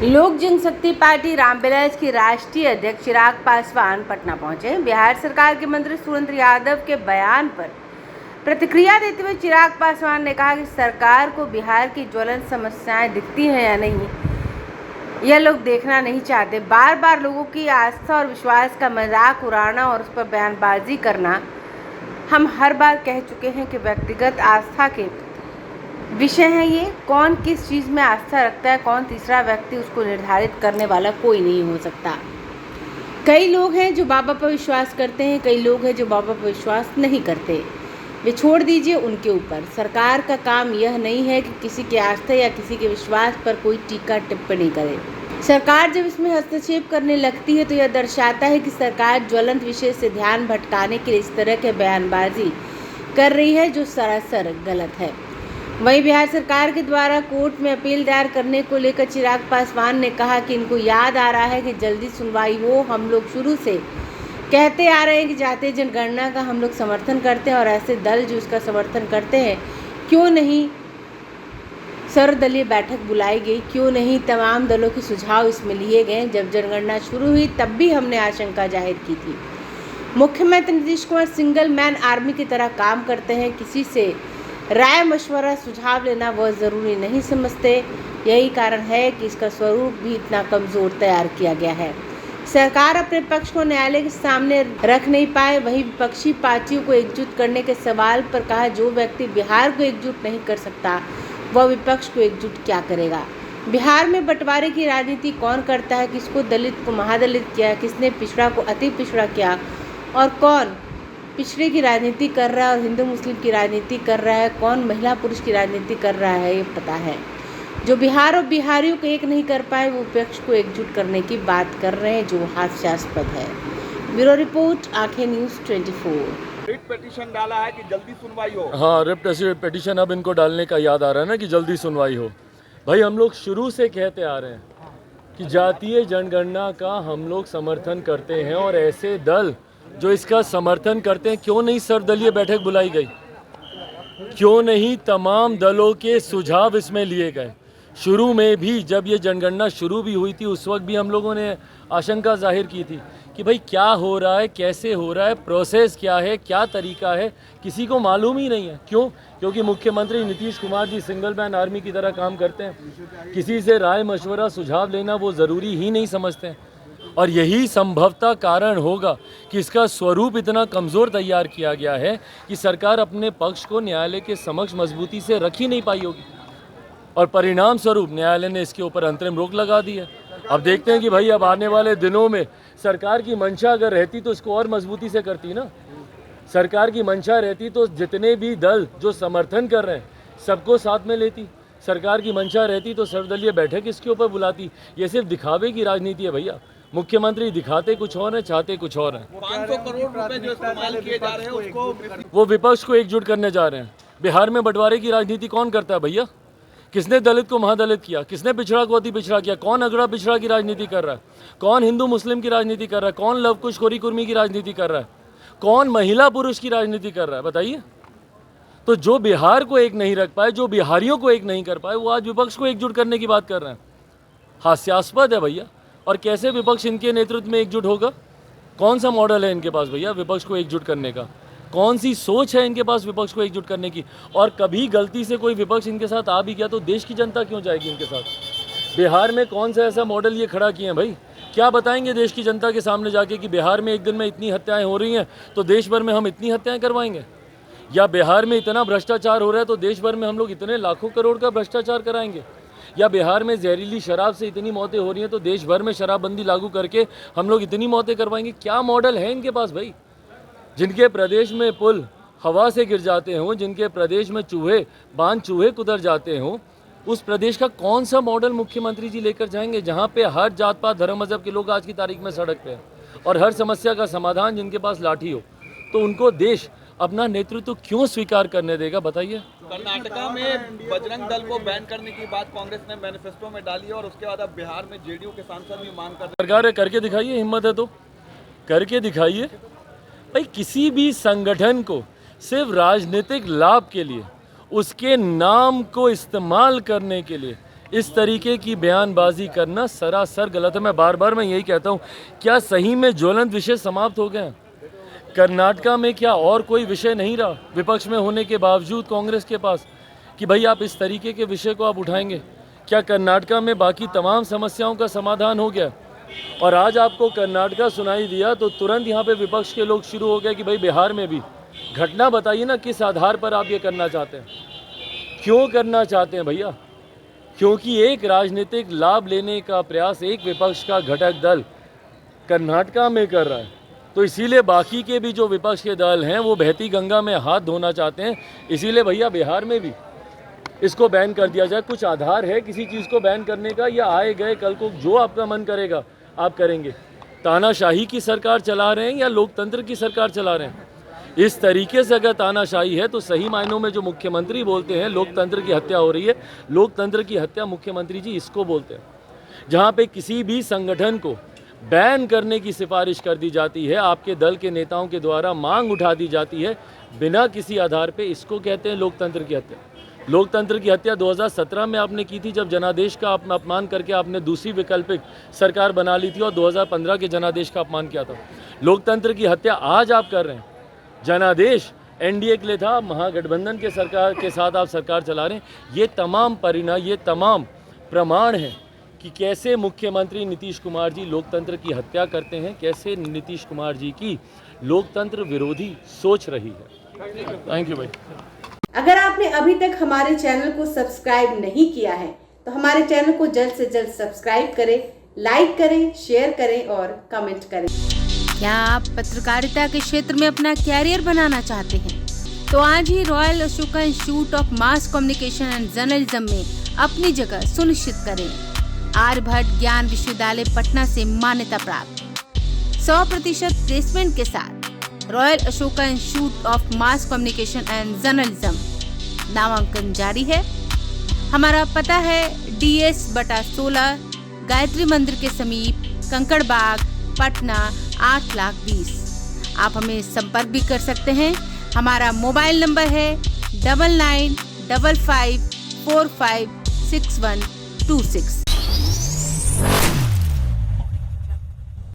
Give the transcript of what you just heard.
लोक जनशक्ति पार्टी रामविलास की राष्ट्रीय अध्यक्ष चिराग पासवान पटना पहुंचे। बिहार सरकार के मंत्री सुरेंद्र यादव के बयान पर प्रतिक्रिया देते हुए चिराग पासवान ने कहा कि सरकार को बिहार की ज्वलंत समस्याएं दिखती हैं या नहीं, यह लोग देखना नहीं चाहते। बार बार लोगों की आस्था और विश्वास का मजाक उड़ाना और उस पर बयानबाजी करना, हम हर बार कह चुके हैं कि व्यक्तिगत आस्था के विषय है। ये कौन किस चीज़ में आस्था रखता है, कौन तीसरा व्यक्ति उसको निर्धारित करने वाला कोई नहीं हो सकता। कई लोग हैं जो बाबा पर विश्वास करते हैं, कई लोग हैं जो बाबा पर विश्वास नहीं करते। वे छोड़ दीजिए उनके ऊपर। सरकार का काम यह नहीं है कि किसी की आस्था या किसी के विश्वास पर कोई टीका टिप्पणी करे। सरकार जब इसमें हस्तक्षेप करने लगती है तो यह दर्शाता है कि सरकार ज्वलंत विषय से ध्यान भटकाने के लिए इस तरह के बयानबाजी कर रही है जो सरासर गलत है। वहीं बिहार सरकार के द्वारा कोर्ट में अपील दायर करने को लेकर चिराग पासवान ने कहा कि इनको याद आ रहा है कि जल्दी सुनवाई हो। हम लोग शुरू से कहते आ रहे हैं कि जातीय जनगणना का हम लोग समर्थन करते हैं और ऐसे दल जो इसका समर्थन करते हैं, क्यों नहीं सर्वदलीय बैठक बुलाई गई, क्यों नहीं तमाम दलों के सुझाव इसमें लिए गए। जब जनगणना शुरू हुई तब भी हमने आशंका जाहिर की थी। मुख्यमंत्री Nitish Kumar single man army की तरह काम करते हैं, किसी से राय मशवरा सुझाव लेना वह ज़रूरी नहीं समझते। यही कारण है कि इसका स्वरूप भी इतना कमज़ोर तैयार किया गया है। सरकार अपने पक्ष को न्यायालय के सामने रख नहीं पाए। वहीं विपक्षी पार्टियों को एकजुट करने के सवाल पर कहा, जो व्यक्ति बिहार को एकजुट नहीं कर सकता वह विपक्ष को एकजुट क्या करेगा। बिहार में बंटवारे की राजनीति कौन करता है, किसको दलित को महादलित किया, किसने पिछड़ा को अति पिछड़ा किया और कौन पिछड़े की राजनीति कर रहा है और हिंदू मुस्लिम की राजनीति कर रहा है, कौन महिला पुरुष की राजनीति कर रहा है, ये पता है। जो बिहार और बिहारियों को एक नहीं कर पाए वो विपक्ष को एकजुट करने की बात कर रहे हैं, जो हास्यास्पद है। ब्यूरो रिपोर्ट, आंखें न्यूज़ 24। रिट पिटीशन डाला है कि जल्दी सुनवाई हो। हाँ, रिट पिटीशन अब इनको डालने का याद आ रहा है ना कि जल्दी सुनवाई हो। भाई, हम लोग शुरू से कहते आ रहे हैं कि जातीय जनगणना का हम लोग समर्थन करते हैं और ऐसे दल जो इसका समर्थन करते हैं, क्यों नहीं सर्वदलीय बैठक बुलाई गई, क्यों नहीं तमाम दलों के सुझाव इसमें लिए गए। शुरू में भी जब ये जनगणना शुरू भी हुई थी उस वक्त भी हम लोगों ने आशंका जाहिर की थी कि भाई क्या हो रहा है, कैसे हो रहा है, प्रोसेस क्या है, क्या तरीका है, किसी को मालूम ही नहीं है। क्यों? क्योंकि मुख्यमंत्री Nitish Kumar ji single man army की तरह काम करते हैं, किसी से राय मशवरा सुझाव लेना वो ज़रूरी ही नहीं समझते हैं। और यही संभवतः कारण होगा कि इसका स्वरूप इतना कमज़ोर तैयार किया गया है कि सरकार अपने पक्ष को न्यायालय के समक्ष मजबूती से रख ही नहीं पाई होगी और परिणाम स्वरूप न्यायालय ने इसके ऊपर अंतरिम रोक लगा दी है। अब देखते हैं कि भाई अब आने वाले दिनों में सरकार की मंशा अगर रहती तो इसको और मजबूती से करती ना। सरकार की मंशा रहती तो जितने भी दल जो समर्थन कर रहे हैं सबको साथ में लेती। सरकार की मंशा रहती तो सर्वदलीय बैठक इसके ऊपर बुलाती। ये सिर्फ दिखावे की राजनीति है भैया। मुख्यमंत्री दिखाते कुछ और है, चाहते कुछ और है। 500 करोड़ रुपए जो इस्तेमाल किए जा रहे हैं उसको वो विपक्ष को एकजुट करने जा रहे हैं। बिहार में बंटवारे की राजनीति कौन करता है भैया? किसने दलित को महादलित किया, किसने पिछड़ा को अति पिछड़ा किया, कौन अगड़ा पिछड़ा की राजनीति कर रहा है, कौन हिंदू मुस्लिम की राजनीति कर रहा है, कौन लव कुश खोरी कुर्मी की राजनीति कर रहा है, कौन महिला पुरुष की राजनीति कर रहा है, बताइए। तो जो बिहार को एक नहीं रख पाए, जो बिहारियों को एक नहीं कर पाए, वो आज विपक्ष को एकजुट करने की बात कर रहे हैं। हास्यास्पद है भैया। और कैसे विपक्ष इनके नेतृत्व में एकजुट होगा? कौन सा मॉडल है इनके पास भैया विपक्ष को एकजुट करने का? कौन सी सोच है इनके पास विपक्ष को एकजुट करने की? और कभी गलती से कोई विपक्ष इनके साथ आ भी गया तो देश की जनता क्यों जाएगी इनके साथ? बिहार में कौन सा ऐसा मॉडल ये खड़ा किए हैं भाई? क्या बताएंगे देश की जनता के सामने जाके कि बिहार में एक दिन में इतनी हत्याएं हो रही हैं तो देश भर में हम इतनी हत्याएं करवाएंगे? या बिहार में इतना भ्रष्टाचार हो रहा है तो देश भर में हम लोग इतने लाखों करोड़ का भ्रष्टाचार कराएंगे? या बिहार में जहरीली शराब से इतनी मौतें हो रही हैं तो देश भर में शराबबंदी लागू करके हम लोग इतनी मौतें करवाएंगे? क्या मॉडल है इनके पास भाई? जिनके प्रदेश में पुल हवा से गिर जाते हों, जिनके प्रदेश में चूहे कुतर जाते हों, उस प्रदेश का कौन सा मॉडल मुख्यमंत्री जी लेकर जाएंगे जहां पे हर जात पात धर्म मजहब के लोग आज की तारीख में सड़क पे हैं और हर समस्या का समाधान जिनके पास लाठी हो? तो उनको देश अपना नेतृत्व क्यों स्वीकार करने देगा, बताइए। कर्नाटका में बजरंग दल को बैन करने की बात कांग्रेस ने मैनिफेस्टो में डाली है और उसके बाद अब बिहार में जेडीयू के सांसद भी मांग कर रहे हैं। सरकार करके दिखाइए, हिम्मत है तो करके दिखाइए भाई। किसी भी संगठन को सिर्फ राजनीतिक लाभ के लिए, उसके नाम को इस्तेमाल करने के लिए इस तरीके की बयानबाजी करना सरासर गलत है। मैं बार यही कहता हूँ, क्या सही में ज्वलंत विषय समाप्त हो गए हैं? कर्नाटका में क्या और कोई विषय नहीं रहा विपक्ष में होने के बावजूद कांग्रेस के पास कि भाई आप इस तरीके के विषय को आप उठाएंगे? क्या कर्नाटका में बाकी तमाम समस्याओं का समाधान हो गया? और आज आपको कर्नाटका सुनाई दिया तो तुरंत यहाँ पे विपक्ष के लोग शुरू हो गए कि भाई बिहार में भी। घटना बताइए ना, किस आधार पर आप ये करना चाहते हैं? क्यों करना चाहते हैं भैया? क्योंकि एक राजनीतिक लाभ लेने का प्रयास एक विपक्ष का घटक दल कर्नाटका में कर रहा है, तो इसीलिए बाकी के भी जो विपक्ष के दल हैं वो बहती गंगा में हाथ धोना चाहते हैं। इसीलिए भैया बिहार में भी इसको बैन कर दिया जाए। कुछ आधार है किसी चीज़ को बैन करने का, या आए गए कल को जो आपका मन करेगा आप करेंगे? तानाशाही की सरकार चला रहे हैं या लोकतंत्र की सरकार चला रहे हैं? इस तरीके से अगर तानाशाही है तो सही मायनों में जो मुख्यमंत्री बोलते हैं लोकतंत्र की हत्या हो रही है। लोकतंत्र की हत्या मुख्यमंत्री जी इसको बोलते हैं, जहाँ पे किसी भी संगठन को बैन करने की सिफारिश कर दी जाती है, आपके दल के नेताओं के द्वारा मांग उठा दी जाती है बिना किसी आधार पे, इसको कहते हैं लोकतंत्र की हत्या। लोकतंत्र की हत्या 2017 में आपने की थी, जब जनादेश का अपमान करके आपने दूसरी वैकल्पिक सरकार बना ली थी, और 2015 के जनादेश का अपमान किया था। लोकतंत्र की हत्या आज आप कर रहे हैं। जनादेश एनडीए के लिए था, महागठबंधन के सरकार के साथ आप सरकार चला रहे हैं। ये तमाम परिणाम, ये तमाम प्रमाण हैं कि कैसे मुख्यमंत्री नीतीश कुमार जी लोकतंत्र की हत्या करते हैं, कैसे नीतीश कुमार जी की लोकतंत्र विरोधी सोच रही है। थैंक यू भाई। अगर आपने अभी तक हमारे चैनल को सब्सक्राइब नहीं किया है तो हमारे चैनल को जल्द से जल्द सब्सक्राइब करें, लाइक करें, शेयर करें और कमेंट करें। क्या आप पत्रकारिता के क्षेत्र में अपना कैरियर बनाना चाहते हैं? तो आज ही royal Ashoka institute of mass communication and journalism में अपनी जगह सुनिश्चित करें। आर्यभट्ट ज्ञान विश्वविद्यालय पटना से मान्यता प्राप्त 100% प्लेसमेंट के साथ royal Ashoka institute of mass communication and journalism नामांकन जारी है। हमारा पता है DS/16 गायत्री मंदिर के समीप, कंकड़ बाग, पटना 8,20,000। आप हमें संपर्क भी कर सकते हैं। हमारा मोबाइल नंबर है 9955456126।